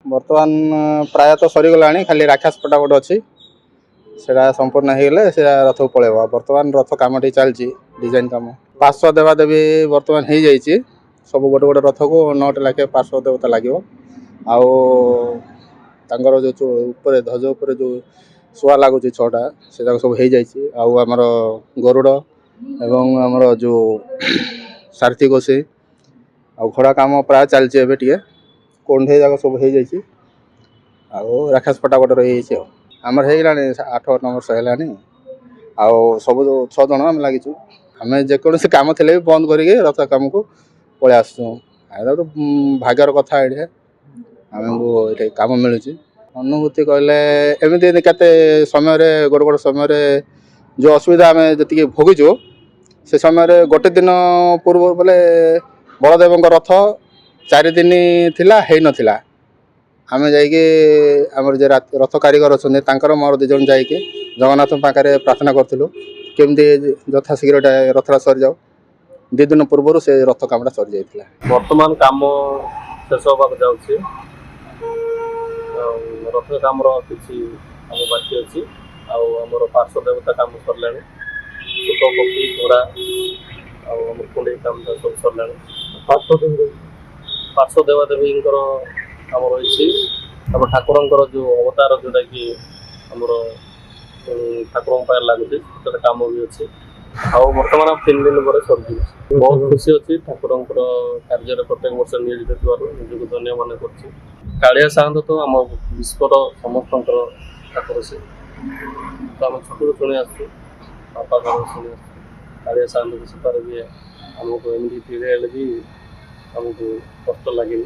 बर्तमान प्रायतः सरीगलानी खाली राक्षस पटा गोटे अच्छी से संपूर्ण होगले से रथ को पलैब बर्तमान रथ कम चलती डिजाइन कम पार्श्व देवादेवी बर्तमान हो जाइए सब गोटे गोटे रथ को 9टा लाखे पार्श्व देवता लगे आर जो ऊपर ध्वज उपर जो शुआ लगुच 6टा से सब हो जाइए आमर गरुड़ एवं आमर जो सारथी गोसी आ घोड़ा काम प्राय चलती है कोंढे जाक सब हो जाइए राक्षस पटा गोटे रही आमर हो गलानी 8-9 वर्ष है सब 6 जन आम लगिचु आम जेकोसी कम थे बंद करके रथ कम को पलि आसु भाग्यर कथा ये आमको ये कम मिलूँ अनुभूति कहले एमती केते समय गोटे गोटे समय जो असुविधा आम जी भोगीचु से समय गोटे दिन पूर्व बोले बलदेव रथ 4 दिन थिला है नथिला आम जामर जे रथ कारीगर अच्छा मोर 2 जन जाकि जगन्नाथ पाखे प्रार्थना करूँ केमती यथाशीघ्र रथटा सरी जाओ 2 दिन पूर्व से रथ कामटा सरी जाइए वर्तमान काम शेष होगा जाऊँगी रथ काम किसी आम बाकी अच्छी आमर पार्श्व देवता काम सरला सुख पक्षी घोड़ा आम कुंडे काम सब सरला पार्श्व देवादेवी आम रही ठाकुर जो अवतार जोटा कि आमर ठाकुर लगुच काम भी अच्छे बर्तमान 3 दिन पर सर बहुत खुशी अच्छी ठाकुर कार्य प्रत्येक वर्ष नियोजित निजक धन्य मन कर कालिया साहंत तो आम विश्वर समस्त ठाकुर से तो आम छोटू शुणी आसू बापा घर शुणी आसू कालिया साहंत विषय भी आमको एमती फिर भी आमको कष्ट लगे